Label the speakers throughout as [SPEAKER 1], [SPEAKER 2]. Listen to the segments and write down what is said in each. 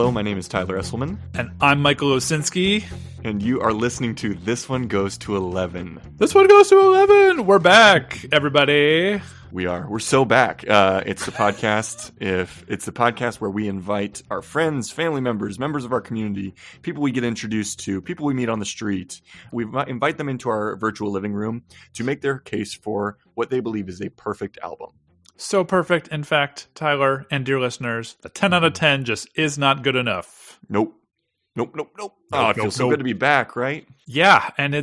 [SPEAKER 1] Hello, my name is Tyler Esselman.
[SPEAKER 2] And I'm Michael Osinski.
[SPEAKER 1] And you are listening to This One Goes to 11.
[SPEAKER 2] This One Goes to 11! We're back, everybody.
[SPEAKER 1] We're so back. It's the podcast. It's the podcast where we invite our friends, family members, members of our community, people we get introduced to, people we meet on the street. We invite them into our virtual living room to make their case for what they believe is a perfect album.
[SPEAKER 2] So perfect, in fact, Tyler and dear listeners, a 10 out of 10 just is not good enough.
[SPEAKER 1] Nope. Oh, it feels so good to be back, right?
[SPEAKER 2] Yeah, and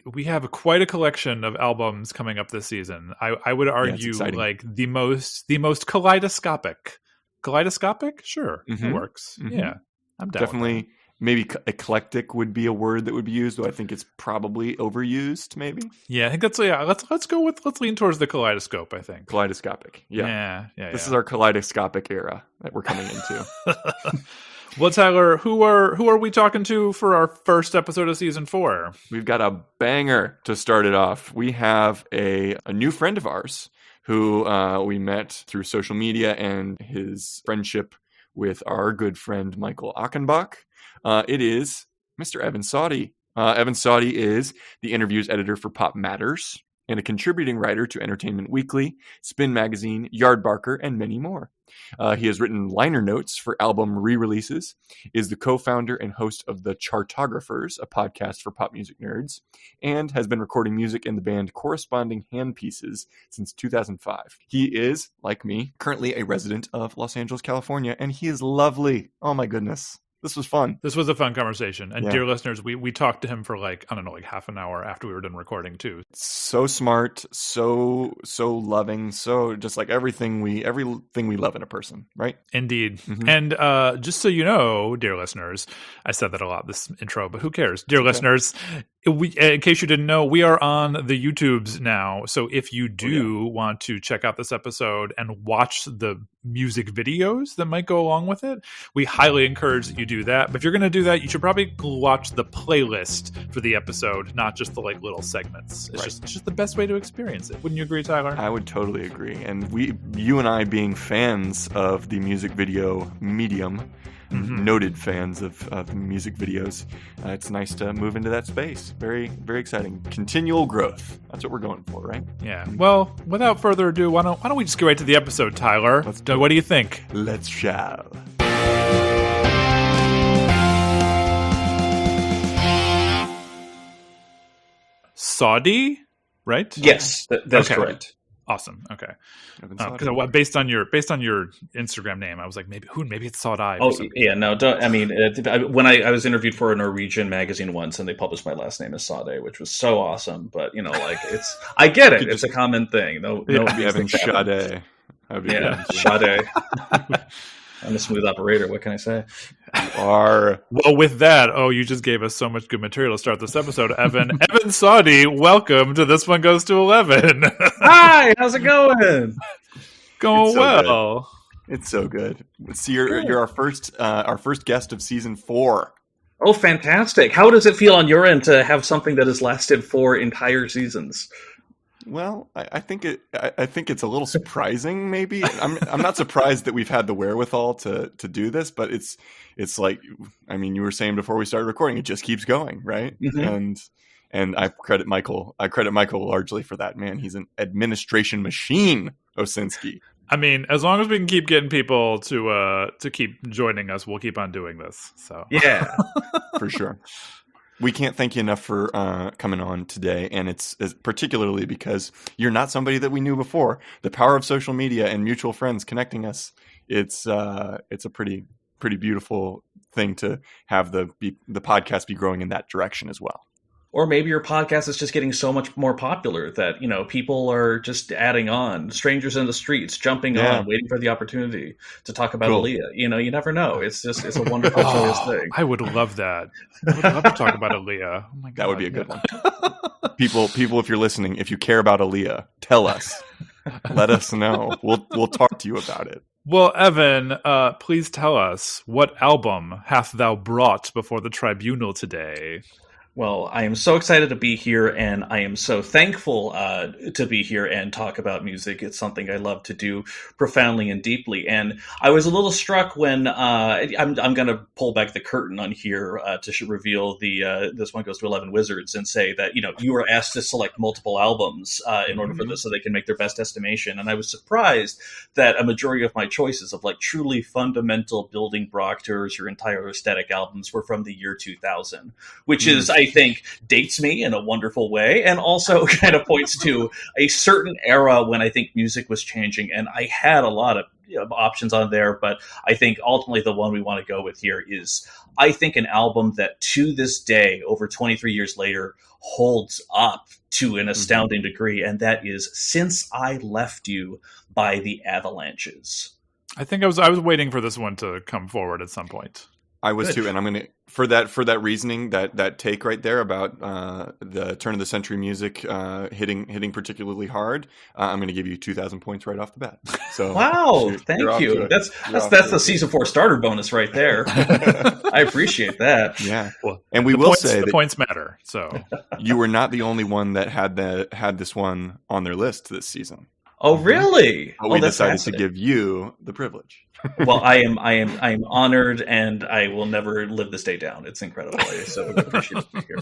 [SPEAKER 2] we have quite a collection of albums coming up this season. I would argue like the most kaleidoscopic. Kaleidoscopic? Sure, it works. Mm-hmm. Yeah, I'm down.
[SPEAKER 1] Definitely. Maybe eclectic would be a word that would be used, though I think it's probably overused, maybe.
[SPEAKER 2] Yeah, I think let's lean towards the kaleidoscope, I think.
[SPEAKER 1] Kaleidoscopic. Yeah. This is our kaleidoscopic era that we're coming into.
[SPEAKER 2] Well, Tyler, who are we talking to for our first episode of season 4?
[SPEAKER 1] We've got a banger to start it off. We have a new friend of ours who we met through social media and his friendship with our good friend Michael Achenbach. It is Mr. Evan Sawdey. Evan Sawdey is the interviews editor for Pop Matters and a contributing writer to Entertainment Weekly, Spin Magazine, Yardbarker, and many more. He has written liner notes for album re-releases, is the co-founder and host of The Chartographers, a podcast for pop music nerds, and has been recording music in the band Corresponding Handpieces since 2005. He is, like me, currently a resident of Los Angeles, California, and he is lovely. Oh my goodness. This was fun.
[SPEAKER 2] This was a fun conversation. And dear listeners, we talked to him for like half an hour after we were done recording too.
[SPEAKER 1] So smart, so loving, so just like everything we love in a person, right?
[SPEAKER 2] Indeed. Mm-hmm. And just so you know, dear listeners, I said that a lot this intro, but who cares? Dear listeners, in case you didn't know, we are on the YouTubes now. So if you do want to check out this episode and watch the music videos that might go along with it, we highly encourage that you do that. But if you're going to do that, you should probably watch the playlist for the episode, not just the like little segments. It's just the best way to experience it. Wouldn't you agree, Tyler?
[SPEAKER 1] I would totally agree. And you and I being fans of the music video medium, noted fans of music videos, it's nice to move into that space. Very, very exciting. Continual growth. That's what we're going for, right?
[SPEAKER 2] Yeah. Well, without further ado, why don't we just get right to the episode, Tyler? What do you think?
[SPEAKER 1] Let's shall.
[SPEAKER 2] Sawdey, right?
[SPEAKER 3] Yes, that's correct.
[SPEAKER 2] Awesome. Okay. Because based on your Instagram name, I was like, maybe it's Sawdey.
[SPEAKER 3] Oh yeah, no. When I was interviewed for a Norwegian magazine once, and they published my last name as Sawdey, which was so awesome. But it's I get it. It's a common thing. No,
[SPEAKER 1] Evan Sawdey.
[SPEAKER 3] Sawdey. I'm a smooth operator. What can I say?
[SPEAKER 1] Well,
[SPEAKER 2] with that, you just gave us so much good material to start this episode, Evan. Evan Sawdey, welcome to This One Goes to 11.
[SPEAKER 3] Hi, how's it going?
[SPEAKER 2] Going well.
[SPEAKER 1] Good. It's so good. So you're our first guest of season 4.
[SPEAKER 3] Oh, fantastic! How does it feel on your end to have something that has lasted 4 entire seasons?
[SPEAKER 1] Well, I think it's a little surprising. Maybe I'm not surprised that we've had the wherewithal to do this, but it's like, I mean, you were saying before we started recording, it just keeps going, right? Mm-hmm. And I credit Michael largely for that. Man, he's an administration machine, Osinski.
[SPEAKER 2] I mean, as long as we can keep getting people to keep joining us, we'll keep on doing this. So
[SPEAKER 3] yeah,
[SPEAKER 1] for sure. We can't thank you enough for coming on today, and it's particularly because you're not somebody that we knew before. The power of social media and mutual friends connecting us, it's a pretty beautiful thing to have the podcast be growing in that direction as well.
[SPEAKER 3] Or maybe your podcast is just getting so much more popular that, people are just adding on, strangers in the streets, jumping on, waiting for the opportunity to talk about Aaliyah. You never know. It's a wonderful, joyous thing.
[SPEAKER 2] I would love that. I would love to talk about Aaliyah. Oh my God.
[SPEAKER 1] That would be a good one. People, if you're listening, if you care about Aaliyah, tell us. Let us know. We'll talk to you about it.
[SPEAKER 2] Well, Evan, please tell us, what album hath thou brought before the tribunal today?
[SPEAKER 3] Well, I am so excited to be here, and I am so thankful to be here and talk about music. It's something I love to do profoundly and deeply. And I was a little struck when I'm going to pull back the curtain on here to reveal the This One Goes to 11 Wizards and say that you were asked to select multiple albums in order for this, so they can make their best estimation. And I was surprised that a majority of my choices of like truly fundamental building blocks or your entire aesthetic albums were from the year 2000, which is, I think, dates me in a wonderful way, and also kind of points to a certain era when I think music was changing. And I had a lot of options on there, but I think ultimately the one we want to go with here is, I think, an album that to this day, over 23 years later, holds up to an astounding degree, and that is Since I Left You by the Avalanches.
[SPEAKER 2] I think I was waiting for this one to come forward at some point.
[SPEAKER 1] I was too, and I'm gonna for that reasoning, that take right there about the turn of the century music hitting particularly hard. I'm gonna give you 2,000 points right off the bat. So
[SPEAKER 3] wow, thank you. That's the season 4 starter bonus right there. I appreciate that.
[SPEAKER 1] Yeah, well, and we will say
[SPEAKER 2] the points matter. So
[SPEAKER 1] you were not the only one that had this one on their list this season.
[SPEAKER 3] Oh, really?
[SPEAKER 1] But we decided to give you the privilege.
[SPEAKER 3] Well, I am honored, and I will never live this day down. It's incredible. So appreciate being here.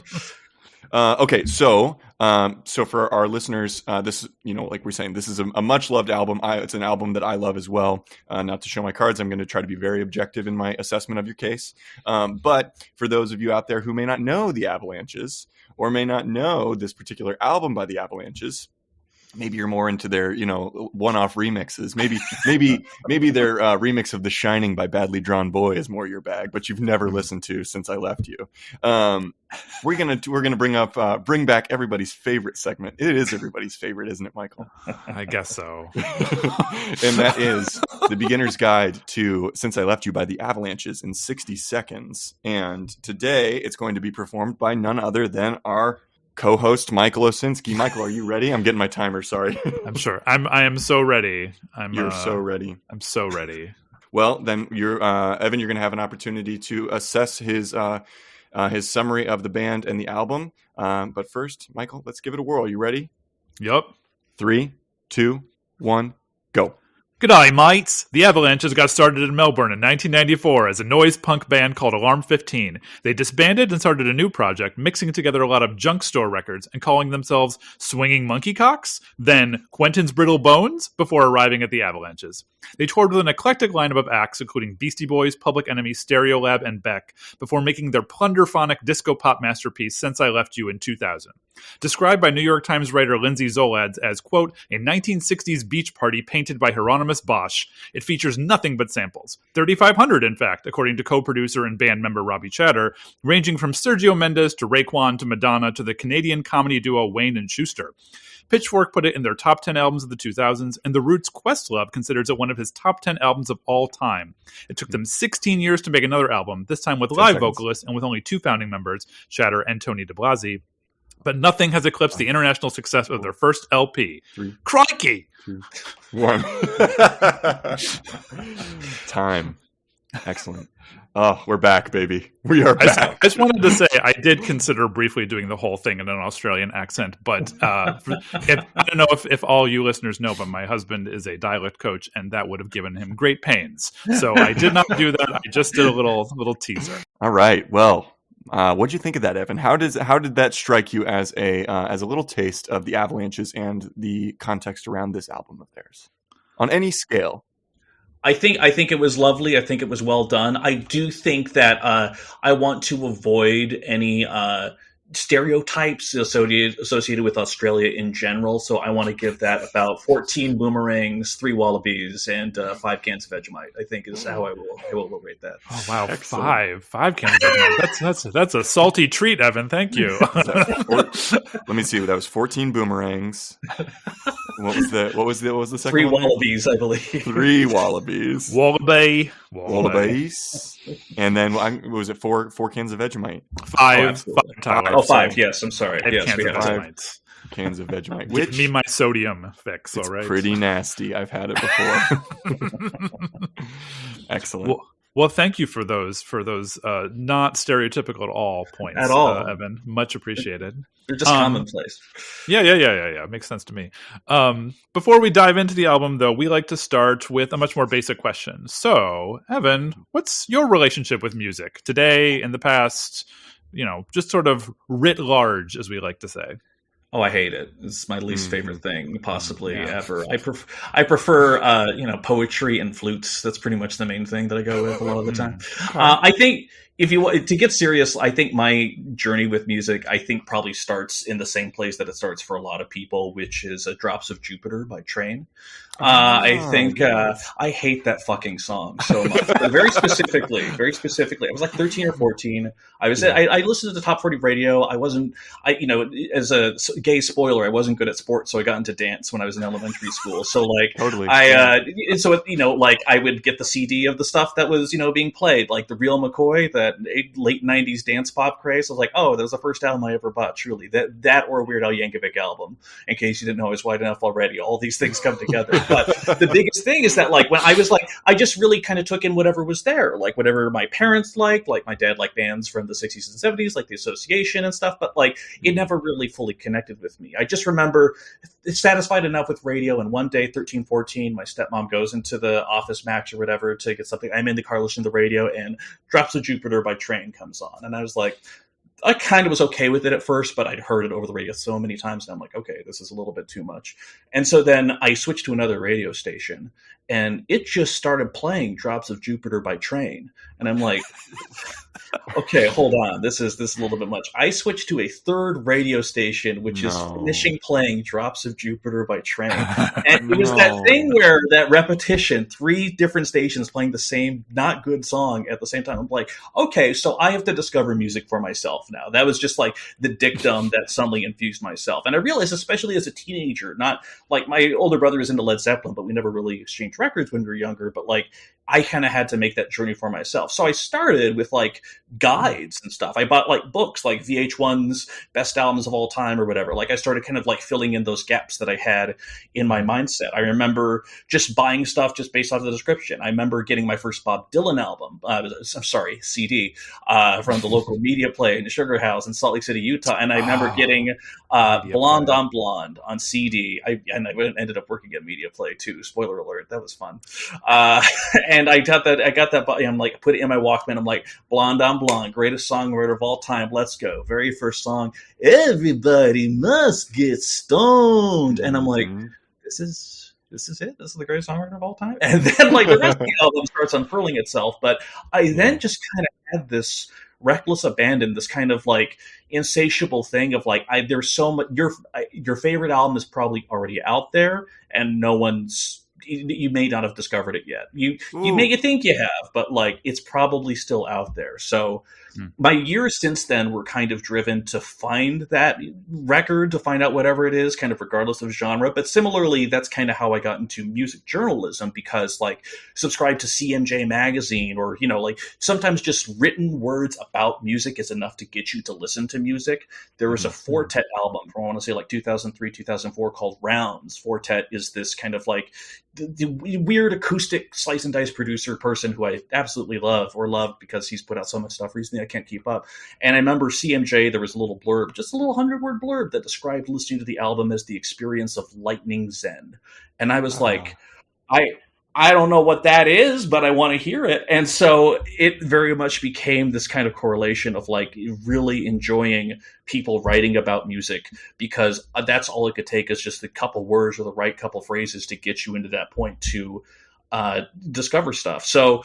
[SPEAKER 1] Okay, so for our listeners, this, like we're saying, this is a much loved album. It's an album that I love as well. Not to show my cards, I'm going to try to be very objective in my assessment of your case. But for those of you out there who may not know the Avalanches or may not know this particular album by the Avalanches, maybe you're more into their, one-off remixes. Maybe their remix of "The Shining" by Badly Drawn Boy is more your bag, but you've never listened to Since I Left You. We're gonna bring back everybody's favorite segment. It is everybody's favorite, isn't it, Michael?
[SPEAKER 2] I guess so.
[SPEAKER 1] And that is the beginner's guide to Since I Left You by the Avalanches in 60 seconds. And today it's going to be performed by none other than our co-host Michael Osinski. Michael, are you ready? I'm getting my timer. Sorry. I'm sure.
[SPEAKER 2] I am so ready.
[SPEAKER 1] You're so ready.
[SPEAKER 2] I'm so ready.
[SPEAKER 1] Well, then Evan. You're going to have an opportunity to assess his summary of the band and the album. But first, Michael, let's give it a whirl. You ready?
[SPEAKER 2] Yep.
[SPEAKER 1] 3, 2, 1, go.
[SPEAKER 2] G'day, mates. The Avalanches got started in Melbourne in 1994 as a noise punk band called Alarm 15. They disbanded and started a new project, mixing together a lot of junk store records and calling themselves Swinging Monkey Cocks, then Quentin's Brittle Bones, before arriving at the Avalanches. They toured with an eclectic lineup of acts, including Beastie Boys, Public Enemy, Stereolab, and Beck, before making their plunderphonic disco pop masterpiece Since I Left You in 2000. Described by New York Times writer Lindsay Zolads as, quote, a 1960s beach party painted by Hieronymus Bosch, it features nothing but samples. 3,500, in fact, according to co-producer and band member Robbie Chatter, ranging from Sergio Mendes to Raekwon to Madonna to the Canadian comedy duo Wayne and Schuster. Pitchfork put it in their top 10 albums of the 2000s, and The Roots' Questlove considers it one of his top 10 albums of all time. It took them 16 years to make another album, this time with live vocalists and with only 2 founding members, Chatter and Tony de Blasi. But nothing has eclipsed the international success of their first LP.
[SPEAKER 1] 3,
[SPEAKER 2] Crikey!
[SPEAKER 1] 2, 1. Time. Excellent. Oh, we're back, baby. We are back.
[SPEAKER 2] I just wanted to say I did consider briefly doing the whole thing in an Australian accent, but I don't know if all you listeners know, but my husband is a dialect coach, and that would have given him great pains. So I did not do that. I just did a little teaser.
[SPEAKER 1] All right. Well, what'd you think of that, Evan? How did that strike you as a little taste of the Avalanches and the context around this album of theirs on any scale?
[SPEAKER 3] I think it was lovely. I think it was well done. I do think that I want to avoid any stereotypes associated with Australia in general. So I want to give that about 14 boomerangs, 3 wallabies, and 5 cans of Vegemite. I think is how I will rate that.
[SPEAKER 2] Oh wow, Excellent. 5 cans of Vegemite. That's a salty treat, Evan. Thank you.
[SPEAKER 1] Let me see. That was 14 boomerangs. What was the second
[SPEAKER 3] 3
[SPEAKER 1] one?
[SPEAKER 3] wallabies, I believe.
[SPEAKER 1] 3 wallabies. Wallabies. And then what was it? 4 cans of Vegemite.
[SPEAKER 2] 5. Tyler.
[SPEAKER 3] 5. Yes, I'm sorry. Yes, we have
[SPEAKER 1] 5 cans of Vegemite.
[SPEAKER 2] Give me my sodium fix. All right.
[SPEAKER 1] Pretty nasty. I've had it before. Excellent.
[SPEAKER 2] Well, thank you for those not stereotypical at all points,
[SPEAKER 3] At all.
[SPEAKER 2] Evan. Much appreciated.
[SPEAKER 3] They're just commonplace.
[SPEAKER 2] Yeah. Makes sense to me. Before we dive into the album, though, we like to start with a much more basic question. So, Evan, what's your relationship with music today, in the past? Just sort of writ large, as we like to say.
[SPEAKER 3] Oh, I hate it. It's my least favorite thing possibly ever. I prefer poetry and flutes. That's pretty much the main thing that I go with a lot of the time. I think if you want to get serious, I think my journey with music, probably starts in the same place that it starts for a lot of people, which is Drops of Jupiter by Train. I hate that fucking song so much. But very specifically, I was like 13 or 14. I listened to the Top 40 radio. As a gay spoiler, I wasn't good at sports, so I got into dance when I was in elementary school. So totally. I would get the CD of the stuff that was, being played, like the Real McCoy, that late 90s dance pop craze. I was like, oh, that was the first album I ever bought, truly. That or a Weird Al Yankovic album. In case you didn't know I was white enough already. All these things come together. But the biggest thing is that, when I was I just really kind of took in whatever was there, whatever my parents liked. My dad liked bands from the 60s and 70s, like the Association and stuff, but it never really fully connected with me. I just remember satisfied enough with radio, and one day, 13, 14, my stepmom goes into the Office Max or whatever to get something. I'm in the car listening to the radio, and Drops of Jupiter by Train comes on, and I was like, I kind of was okay with it at first, but I'd heard it over the radio so many times, and I'm like, okay, this is a little bit too much. And so then I switched to another radio station, and it just started playing Drops of Jupiter by Train. And I'm like, okay, hold on. This is a little bit much. I switched to a third radio station, which is finishing playing Drops of Jupiter by Train. And it was that thing where that repetition, 3 different stations playing the same not good song at the same time. I'm like, okay, so I have to discover music for myself now. That was just the dictum that suddenly infused myself. And I realized, especially as a teenager, not my older brother is into Led Zeppelin, but we never really exchanged records when we were younger. But I kind of had to make that journey for myself. So I started with guides and stuff. I bought books like VH1's best albums of all time or whatever. I started kind of filling in those gaps that I had in my mindset. I remember just buying stuff just based off the description. I remember getting my first Bob Dylan album, CD, from the local media play in the Sugar House in Salt Lake City, Utah. And I remember getting Blonde on Blonde on CD. I ended up working at Media Play too. Spoiler alert. That was fun. And I got that. I'm put it in my Walkman. I'm like, Blonde on Blonde, greatest songwriter of all time. Let's go. Very first song. Everybody must get stoned. And I'm like, this is it. This is the greatest songwriter of all time. And then the rest of the album starts unfurling itself. But I then just kind of had this reckless abandon, this kind of insatiable thing of there's so much. Your favorite album is probably already out there, and no one's. You may not have discovered it yet. You think you have, but it's probably still out there. So my years since then were kind of driven to find that record, to find out whatever it is, kind of regardless of genre. But similarly, that's kind of how I got into music journalism, because subscribe to CMJ magazine, or sometimes just written words about music is enough to get you to listen to music. There was a Fortet album from, I want to say 2003, 2004 called Rounds. Fortet is this kind of the weird acoustic slice and dice producer person who I absolutely loved because he's put out so much stuff recently I can't keep up. And I remember CMJ, there was a little blurb, just a little 100-word blurb that described listening to the album as the experience of lightning zen. And I was I don't know what that is, but I want to hear it. And so it very much became this kind of correlation of really enjoying people writing about music, because that's all it could take, is just a couple words or the right couple phrases to get you into that point to discover stuff. So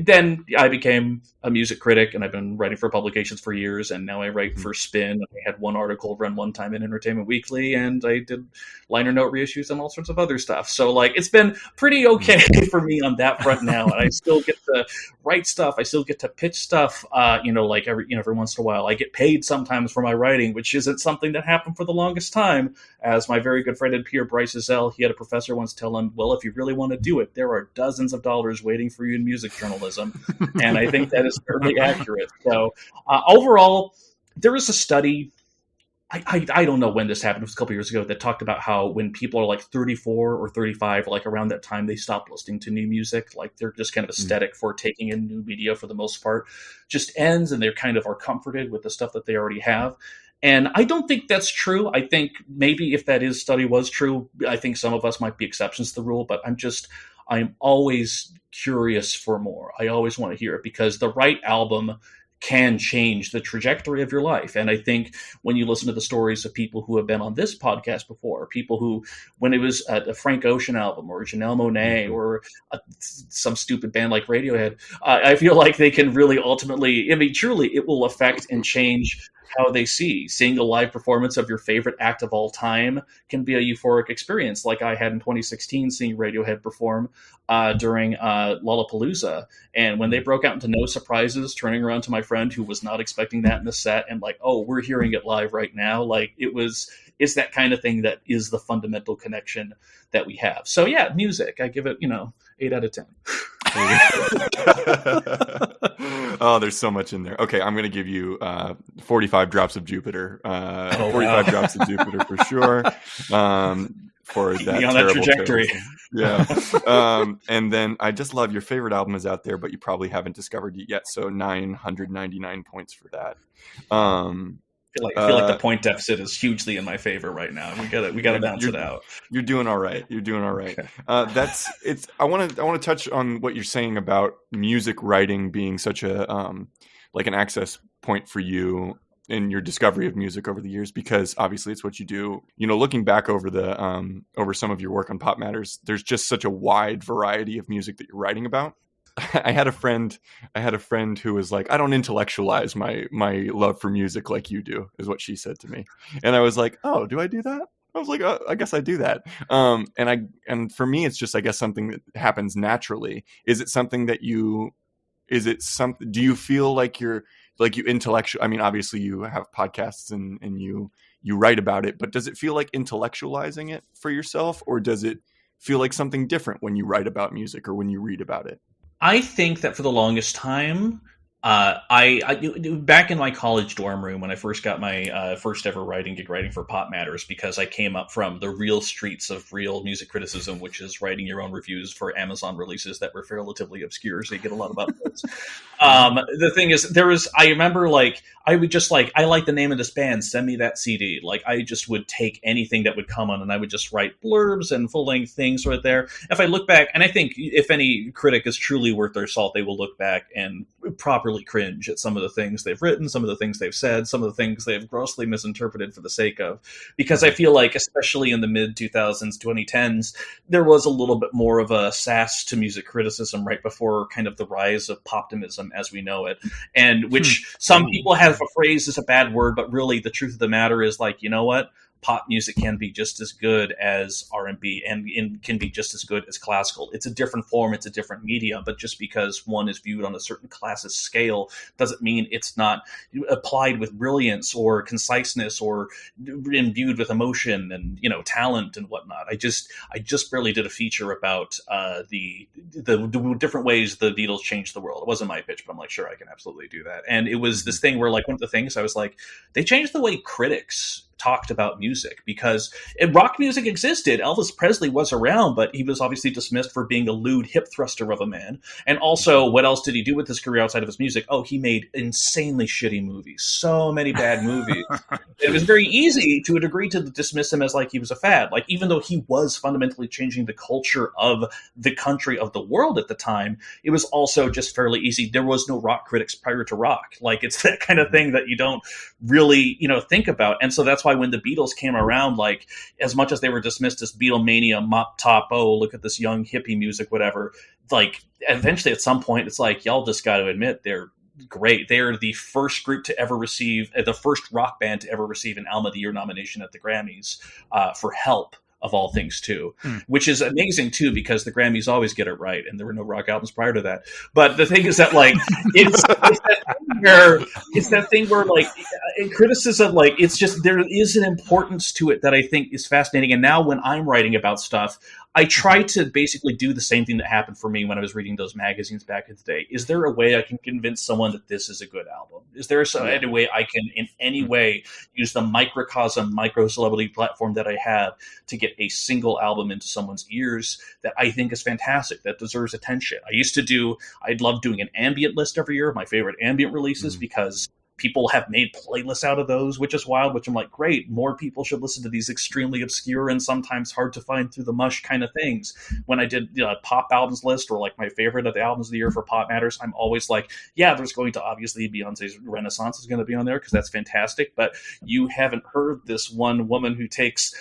[SPEAKER 3] then I became a music critic, and I've been writing for publications for years, and now I write for Spin. I had one article run one time in Entertainment Weekly, and I did liner note reissues and all sorts of other stuff. So it's been pretty okay for me on that front now, and I still get to write stuff. I still get to pitch stuff, every once in a while. I get paid sometimes for my writing, which isn't something that happened for the longest time. As my very good friend and peer Bryce Zell, he had a professor once tell him, well, if you really want to do it, there are dozens of dollars waiting for you in music journalism. And I think that is fairly accurate. So overall, there was a study, I don't know when this happened. It was a couple years ago that talked about how when people are like 34 or 35, like around that time, they stop listening to new music. Like they're just kind of aesthetic for taking in new media for the most part, just ends, and they're kind of are comforted with the stuff that they already have. And I don't think that's true. I think maybe if that study was true, I think some of us might be exceptions to the rule, but I'm always curious for more. I always want to hear it because the right album can change the trajectory of your life. And I think when you listen to the stories of people who have been on this podcast before, people who, when it was a Frank Ocean album or Janelle Monáe or some stupid band like Radiohead, I feel like they can really ultimately, I mean, truly, it will affect and change how they see. Seeing a live performance of your favorite act of all time can be a euphoric experience, like I had in 2016 seeing Radiohead perform during Lollapalooza. And when they broke out into No Surprises, turning around to my friend who was not expecting that in the set and like, oh, we're hearing it live right now. Like it's that kind of thing that is the fundamental connection that we have. So yeah, music, I give it, 8 out of 10.
[SPEAKER 1] Oh, there's so much in there. Okay, I'm going to give you 45 drops of Jupiter. 45 drops of Jupiter for sure. For that
[SPEAKER 3] on that trajectory.
[SPEAKER 1] Yeah. And then I just love your favorite album is out there, but you probably haven't discovered it yet. So 999 points for that.
[SPEAKER 3] I feel like the point deficit is hugely in my favor right now. We gotta balance it out.
[SPEAKER 1] You're doing all right. Okay. I want to touch on what you're saying about music writing being such a like an access point for you in your discovery of music over the years, because obviously it's what you do. Looking back over over some of your work on Pop Matters, there's just such a wide variety of music that you're writing about. I had a friend who was like, I don't intellectualize my love for music like you do, is what she said to me. And I was like, oh, do I do that? I was like, oh, I guess I do that. And for me, it's just, I guess, something that happens naturally. Is it something that do you feel like you intellectual? I mean, obviously you have podcasts and you write about it, but does it feel like intellectualizing it for yourself, or does it feel like something different when you write about music or when you read about it?
[SPEAKER 3] I think that for the longest time, I back in my college dorm room when I first got my first ever writing for Pop Matters, because I came up from the real streets of real music criticism, which is writing your own reviews for Amazon releases that were relatively obscure, so you get a lot of upvotes. The thing is, I remember I would just I like the name of this band, send me that CD. Like I just would take anything that would come on and I would just write blurbs and full-length things right there. If I look back, and I think if any critic is truly worth their salt, they will look back and properly cringe at some of the things they've written, some of the things they've said, some of the things they've grossly misinterpreted for the sake of. Because I feel like, especially in the mid-2000s, 2010s, there was a little bit more of a sass to music criticism right before kind of the rise of poptimism as we know it. And which some people have a phrase is a bad word, but really the truth of the matter is you know what? Pop music can be just as good as R&B and can be just as good as classical. It's a different form, it's a different media, but just because one is viewed on a certain classist scale doesn't mean it's not applied with brilliance or conciseness or imbued with emotion and talent and whatnot. I just barely did a feature about the different ways the Beatles changed the world. It wasn't my pitch, but I'm like, sure, I can absolutely do that. And it was this thing where one of the things I was like, they changed the way critics talked about music, because rock music existed. Elvis Presley was around, but he was obviously dismissed for being a lewd hip thruster of a man. And also, what else did he do with his career outside of his music? Oh, he made insanely shitty movies. So many bad movies. It was very easy to a degree to dismiss him as he was a fad. Even though he was fundamentally changing the culture of the country, of the world at the time, it was also just fairly easy. There was no rock critics prior to rock. It's that kind of thing that you don't really, think about. And so that's why when the Beatles came around, as much as they were dismissed as Beatlemania, mop top, oh, look at this young hippie music, whatever, eventually at some point, it's y'all just got to admit they're great. They're the first group to ever receive, the first rock band to ever receive an Album of the Year nomination at the Grammys for Help, of all things, too, which is amazing, too, because the Grammys always get it right, and there were no rock albums prior to that. But the thing is that, it's that thing where in criticism, it's just, there is an importance to it that I think is fascinating. And now when I'm writing about stuff, I try to basically do the same thing that happened for me when I was reading those magazines back in the day. Is there a way I can convince someone that this is a good album? Is there any way I can, in any way, use the microcosm, micro-celebrity platform that I have to get a single album into someone's ears that I think is fantastic, that deserves attention? I'd love doing an ambient list every year of my favorite ambient releases because people have made playlists out of those, which is wild, which I'm like, great, more people should listen to these extremely obscure and sometimes hard to find through the mush kind of things. When I did pop albums list, or like my favorite of the albums of the year for Pop Matters, I'm always like, yeah, there's going to obviously Beyonce's Renaissance is going to be on there because that's fantastic, but you haven't heard this one woman who takes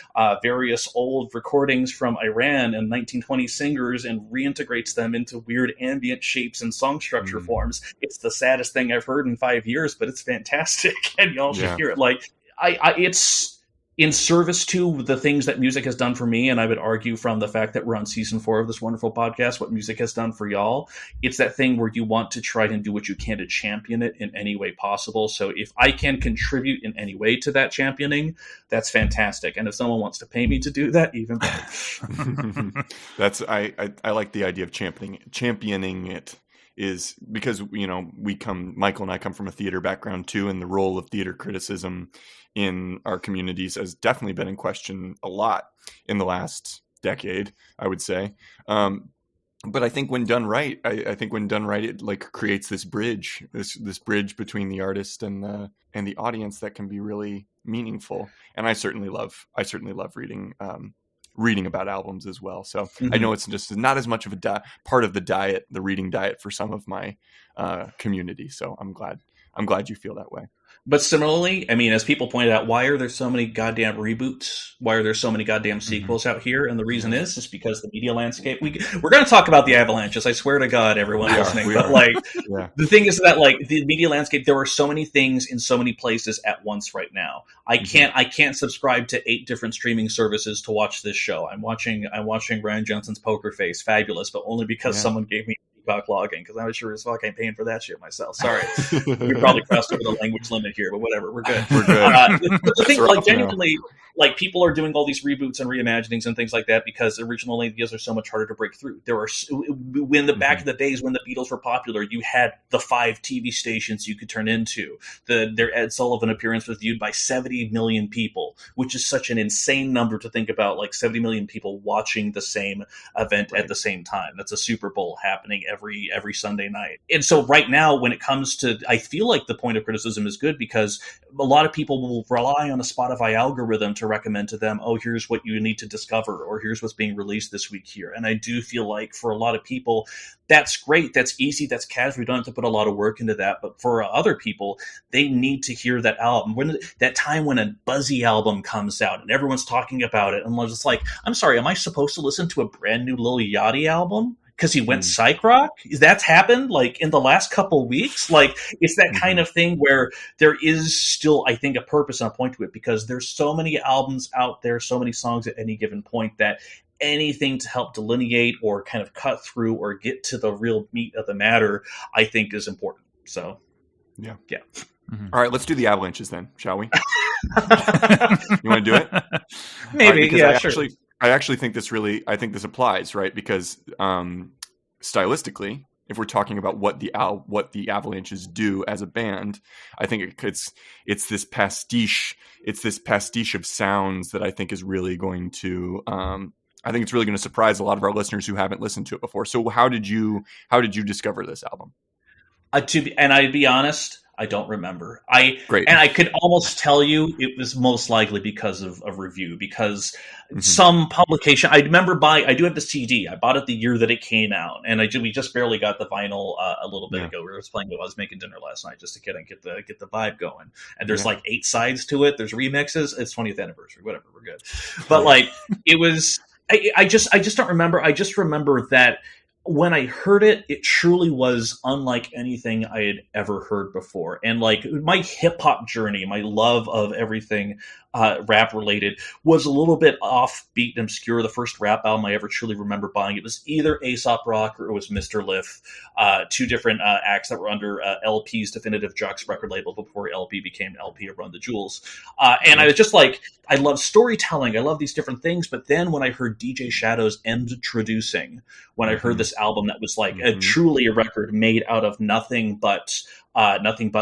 [SPEAKER 3] various old recordings from Iran and 1920 singers and reintegrates them into weird ambient shapes and song structure forms. It's the saddest thing I've heard in 5 years, but it's fantastic, and y'all should hear it. Like, it's in service to the things that music has done for me, and I would argue from the fact that we're on season 4 of this wonderful podcast, what music has done for y'all. It's that thing where you want to try and do what you can to champion it in any way possible. So if I can contribute in any way to that championing, that's fantastic. And if someone wants to pay me to do that, even better.
[SPEAKER 1] I like the idea of championing it. Is because, Michael and I come from a theater background too, and the role of theater criticism in our communities has definitely been in question a lot in the last decade, I would say. But I think when done right, it like creates this bridge, this bridge between the artist and the audience that can be really meaningful. And I certainly love reading about albums as well. So I know it's just not as much of a part of the reading diet for some of my community. So I'm glad you feel that way.
[SPEAKER 3] But similarly, I mean, as people pointed out, why are there so many goddamn reboots? Why are there so many goddamn sequels out here? And the reason is because the media landscape. We're going to talk about the Avalanches. I swear to God, everyone listening. The thing is that the media landscape, there are so many things in so many places at once right now. I can't subscribe to 8 different streaming services to watch this show. I'm watching Ryan Johnson's Poker Face, fabulous, but only because someone gave me Peacock login, because I was sure as fuck ain't paying for that shit myself. Sorry. We probably crossed over the language limit here, but whatever, we're good. The thing, genuinely, people are doing all these reboots and reimaginings and things like that because original ideas are so much harder to break through. Back in the days when the Beatles were popular, you had the 5 TV stations you could turn into. Their Ed Sullivan appearance was viewed by 70 million people, which is such an insane number to think about, 70 million people watching the same event at the same time. That's a Super Bowl happening every Sunday night. And so right now, when it comes to, I feel like the point of criticism is good because a lot of people will rely on a Spotify algorithm to recommend to them, oh, here's what you need to discover, or here's what's being released this week here. And I do feel like for a lot of people, that's great, that's easy, that's casual, we don't have to put a lot of work into that. But for other people, they need to hear that album. That time when a Buzzy album comes out and everyone's talking about it, and I'm just like, I'm sorry, am I supposed to listen to a brand new Lil Yachty album? Because he went psych rock? That's happened in the last couple weeks? It's that kind of thing where there is still, I think, a purpose and a point to it, because there's so many albums out there, so many songs at any given point, that anything to help delineate or kind of cut through or get to the real meat of the matter, I think is important. So, yeah.
[SPEAKER 1] Mm-hmm. All right, let's do the Avalanches then, shall we? You want to do it?
[SPEAKER 3] Maybe, sure.
[SPEAKER 1] I actually think this applies, right? Because stylistically, if we're talking about what the Avalanches do as a band, I think it's this pastiche of sounds that I think is really going to surprise a lot of our listeners who haven't listened to it before. So how did you discover this album?
[SPEAKER 3] I'd be honest, I don't remember. And I could almost tell you it was most likely because of review, because some publication, I remember I do have the CD. I bought it the year that it came out, and we just barely got the vinyl a little bit ago. We were playing it while I was making dinner last night just to get the vibe going. And there's 8 sides to it. There's remixes. It's 20th anniversary. Whatever, we're good. But it was, I just don't remember. I just remember that when I heard it, it truly was unlike anything I had ever heard before. And my hip hop journey, my love of everything rap related, was a little bit offbeat and obscure. The first rap album I ever truly remember buying, it was either Aesop Rock or it was Mr. Lif, two different acts that were under LP's Definitive Jux record label before LP became LP or Run the Jewels. And I was just like, I love storytelling. I love these different things. But then when I heard DJ Shadow's Introducing, when I heard this album that was like truly a record made out of nothing but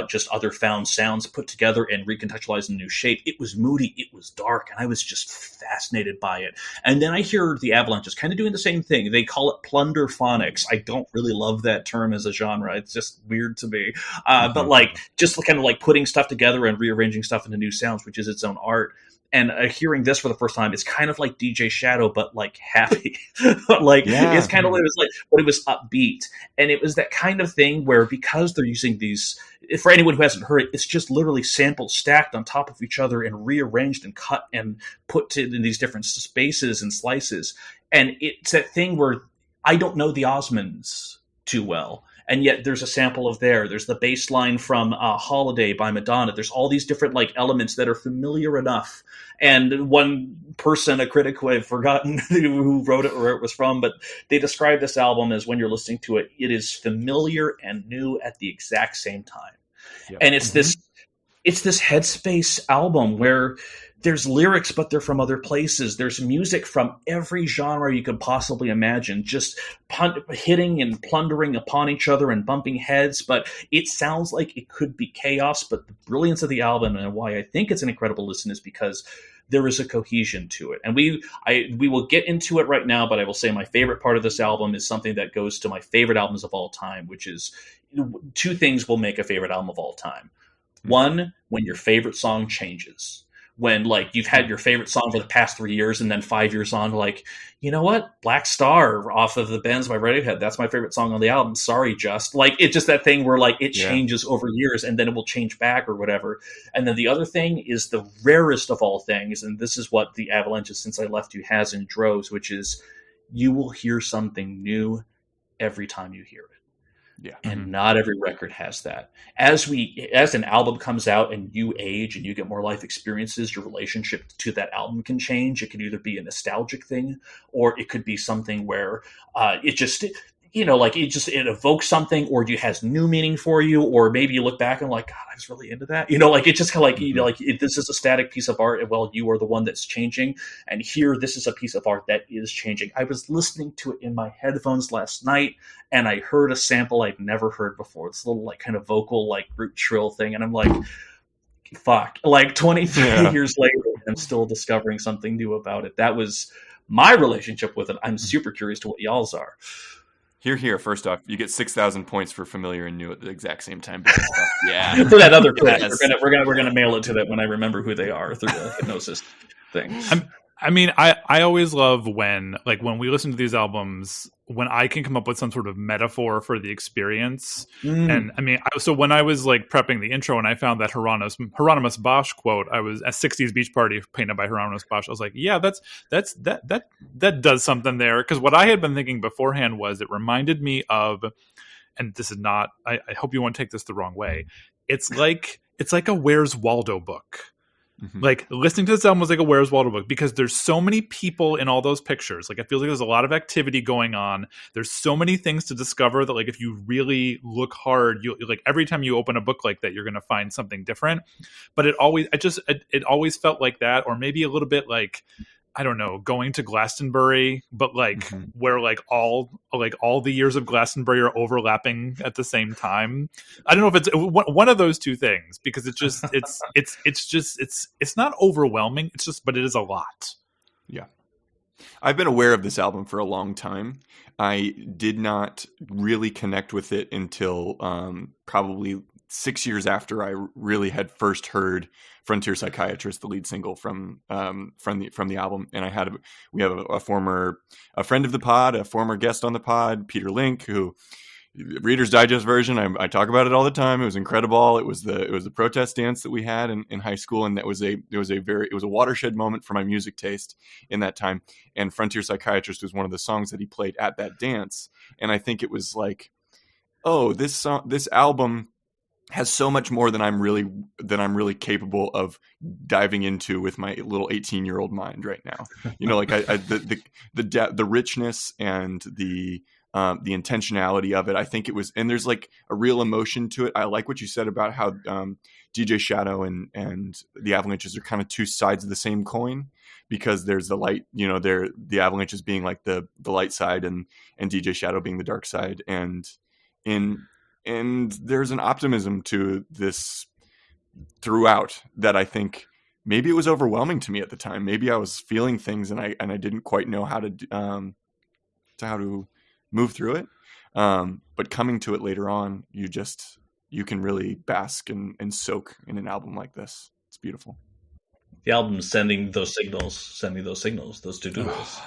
[SPEAKER 3] just other found sounds put together and recontextualized in a new shape. It was moody, it was dark, and I was just fascinated by it. And then I hear the Avalanches kind of doing the same thing. They call it plunder phonics. I don't really love that term as a genre. It's just weird to me. But like, just kind of like putting stuff together and rearranging stuff into new sounds, which is its own art. And hearing this for the first time, it's kind of like DJ Shadow, but like happy. It's kind of, it was like, but it was upbeat. And it was that kind of thing where, because they're using these, for anyone who hasn't heard it, it's just literally samples stacked on top of each other and rearranged and cut and put in these different spaces and slices. And it's that thing where I don't know the Osmonds too well. And yet there's a sample of there's the bass line from Holiday by Madonna. There's all these different like elements that are familiar enough. And one person, a critic who I've forgotten who wrote it or where it was from, but they describe this album as, when you're listening to it, it is familiar and new at the exact same time. Yep. And it's this headspace album where there's lyrics, but they're from other places. There's music from every genre you could possibly imagine, just hitting and plundering upon each other and bumping heads. But it sounds like it could be chaos. But the brilliance of the album, and why I think it's an incredible listen, is because there is a cohesion to it. And we will get into it right now, but I will say my favorite part of this album is something that goes to my favorite albums of all time, which is, two things will make a favorite album of all time. One, when your favorite song changes. When like you've had your favorite song for the past 3 years, and then 5 years on, like, you know what? Black Star off of the Bends by Radiohead. That's my favorite song on the album. Sorry, Just. Like, it's just that thing where like it changes over years, and then it will change back or whatever. And then the other thing is the rarest of all things, and this is what the Avalanches Since I Left You has in droves, which is you will hear something new every time you hear it. Yeah. And not every record has that. As an album comes out and you age and you get more life experiences, your relationship to that album can change. It can either be a nostalgic thing, or it could be something where it just, it evokes something, or it has new meaning for you, or maybe you look back and like, God, I was really into that. It just kind of like, this is a static piece of art, and well, you are the one that's changing. And here, this is a piece of art that is changing. I was listening to it in my headphones last night, and I heard a sample I'd never heard before. It's a little like kind of vocal, like root trill thing. And I'm like, fuck, like 23 years later, I'm still discovering something new about it. That was my relationship with it. I'm super curious to what y'all's are.
[SPEAKER 1] Here. First off, you get 6,000 points for familiar and new at the exact same time. Yeah,
[SPEAKER 3] for that other person, we're gonna mail it to them when I remember who they are through the hypnosis thing.
[SPEAKER 2] I always love when we listen to these albums, when I can come up with some sort of metaphor for the experience. And so when I was like prepping the intro and I found that Hieronymus Bosch quote, I was at 60s Beach Party painted by Hieronymus Bosch. I was like, yeah, that does something there. Because what I had been thinking beforehand was, it reminded me of, and this is not, I hope you won't take this the wrong way. It's like a Where's Waldo book. Like, listening to this album was like a Where's Waldo book, because there's so many people in all those pictures. Like, it feels like there's a lot of activity going on. There's so many things to discover that, like, if you really look hard, you like, every time you open a book like that, you're going to find something different. But it always felt like that, or maybe a little bit like, I don't know, going to Glastonbury, but like where like all the years of Glastonbury are overlapping at the same time. I don't know if it's one of those two things, because it's not overwhelming. But it is a lot.
[SPEAKER 1] Yeah. I've been aware of this album for a long time. I did not really connect with it until probably 6 years after I really had first heard Frontier Psychiatrist, the lead single from the album. And we have a friend of the pod, a former guest on the pod, Peter Link, who, Reader's Digest version, I talk about it all the time. It was incredible. It was the protest dance that we had in high school, and it was a watershed moment for my music taste in that time. And Frontier Psychiatrist was one of the songs that he played at that dance. And I think it was like, oh, this album has so much more than I'm really capable of diving into with my little 18-year-old mind right now. You know, like the richness and the intentionality of it. I think it was, and there's like a real emotion to it. I like what you said about how DJ Shadow and the Avalanches are kind of two sides of the same coin, because there's the light, you know, the Avalanches being like the light side, and DJ Shadow being the dark side, and there's an optimism to this throughout that I think maybe it was overwhelming to me at the time. Maybe I was feeling things and I didn't quite know how to move through it. But coming to it later on, you can really bask and soak in an album like this. It's beautiful.
[SPEAKER 3] The album's sending those signals, those to-dos.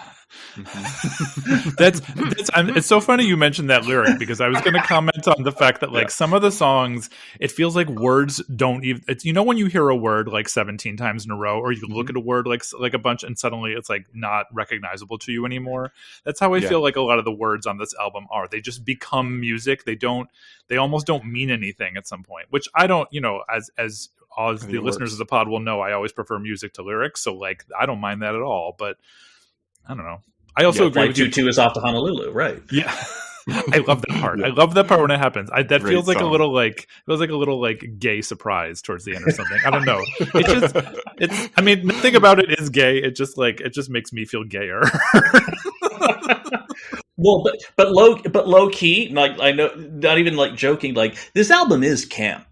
[SPEAKER 2] It's so funny you mentioned that lyric, because I was going to comment on the fact that like some of the songs, it feels like words don't even, it's, you know, when you hear a word like 17 times in a row, or you look at a word like a bunch and suddenly it's like not recognizable to you anymore. That's how I feel like a lot of the words on this album are. They just become music. They almost don't mean anything at some point, which I don't, you know, as the listeners of the pod will know, I always prefer music to lyrics. So like, I don't mind that at all, but I don't know. I also agree with you.
[SPEAKER 3] 2 is off to Honolulu, right?
[SPEAKER 2] Yeah. I love that part. I love that part when it happens. That feels like a little like gay surprise towards the end or something. I don't know. I mean, nothing about it is gay. It just makes me feel gayer.
[SPEAKER 3] Well, but low key, like, I know, not even like joking, like this album is camp.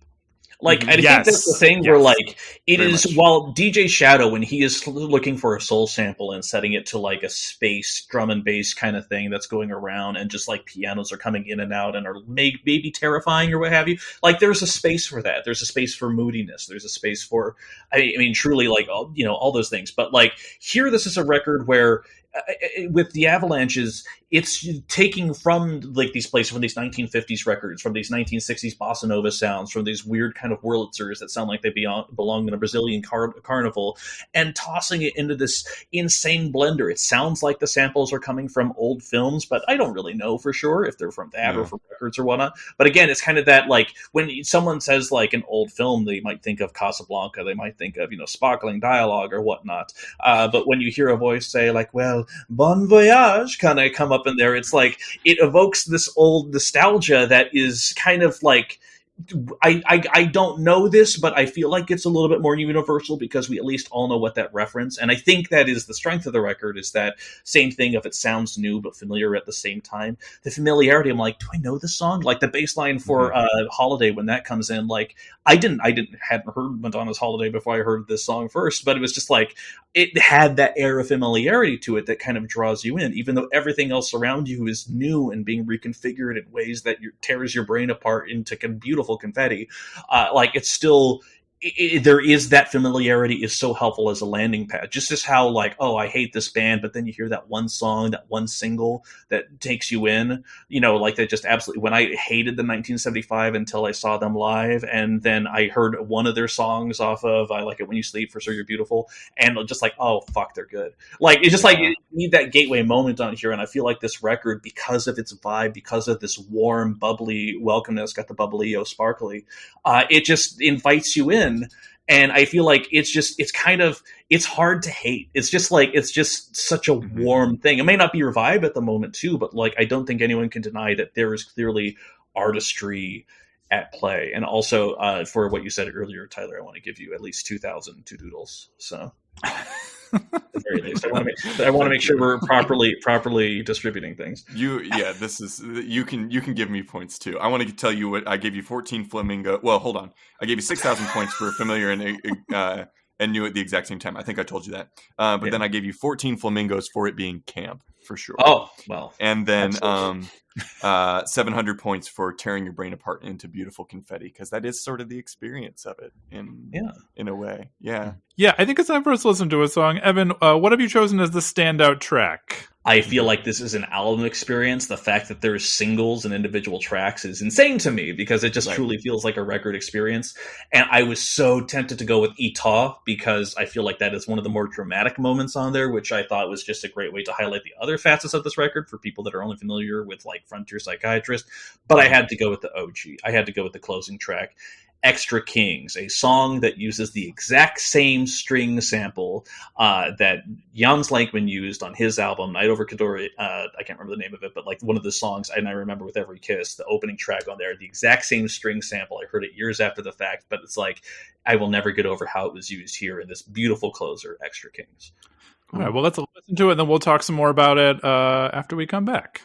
[SPEAKER 3] Like, I think that's the thing where, like, it very is, much. While DJ Shadow, when he is looking for a soul sample and setting it to, like, a space drum and bass kind of thing that's going around, and just, like, pianos are coming in and out and are maybe terrifying or what have you, like, there's a space for that. There's a space for moodiness. There's a space for, I mean, truly, like, all those things. But, like, here, this is a record where, with the Avalanches, it's taking from like these places, from these 1950s records, from these 1960s bossa nova sounds, from these weird kind of Wurlitzers that sound like they belong in a Brazilian carnival, and tossing it into this insane blender. It sounds like the samples are coming from old films, but I don't really know for sure if they're from that or from records or whatnot. But again, it's kind of that, like, when someone says like an old film, they might think of Casablanca, they might think of, sparkling dialogue or whatnot. But when you hear a voice say like, well, bon voyage, kind of come up in there, it's like it evokes this old nostalgia that is kind of like, I don't know this, but I feel like it's a little bit more universal because we at least all know what that reference. And I think that is the strength of the record, is that same thing of it sounds new but familiar at the same time. The familiarity, I'm like, do I know this song? Like the bass line for Holiday, when that comes in, like I hadn't heard Madonna's Holiday before I heard this song first, but it was just like it had that air of familiarity to it that kind of draws you in, even though everything else around you is new and being reconfigured in ways that tears your brain apart into beautiful confetti. Like it's still, there is that familiarity is so helpful as a landing pad. Just as how like, oh, I hate this band, but then you hear that one song, that one single that takes you in, like that just absolutely, when I hated the 1975 until I saw them live, and then I heard one of their songs off of I Like It When You Sleep for So You're Beautiful, and just like, oh fuck, they're good. Like it's just like you need that gateway moment on here, and I feel like this record, because of its vibe, because of this warm, bubbly welcomeness, got the bubbly, sparkly, it just invites you in. And I feel like it's hard to hate. It's just such a warm thing. It may not be your vibe at the moment too, but like, I don't think anyone can deny that there is clearly artistry at play. And also, for what you said earlier, Tyler, I want to give you at least 2,000 doodles. So at the very least, I want to make sure we're properly distributing things.
[SPEAKER 1] You can give me points too. I want to tell you what I gave you: 14 flamingo. Well, hold on, I gave you 6,000 points for familiar and new at the exact same time. I think I told you that. But then I gave you 14 flamingos for it being camp for sure.
[SPEAKER 3] Oh well,
[SPEAKER 1] and then 700 points for tearing your brain apart into beautiful confetti, because that is sort of the experience of it in a way. Yeah.
[SPEAKER 2] Yeah, I think it's time for us to listen to a song. Evan, what have you chosen as the standout track?
[SPEAKER 3] I feel like this is an album experience. The fact that there's singles and individual tracks is insane to me because it just truly feels like a record experience. And I was so tempted to go with Ita because I feel like that is one of the more dramatic moments on there, which I thought was just a great way to highlight the other facets of this record for people that are only familiar with like Frontier Psychiatrist. But I had to go with the OG. I had to go with the closing track. Extra Kings, a song that uses the exact same string sample that Jans Lankman used on his album Night Over Kedora. I can't remember the name of it, but like one of the songs, and I remember With Every Kiss, the opening track on there, the exact same string sample. I heard it years after the fact, but it's like I will never get over how it was used here in this beautiful closer, Extra Kings.
[SPEAKER 2] All right, well, let's listen to it, and then we'll talk some more about it after we come back.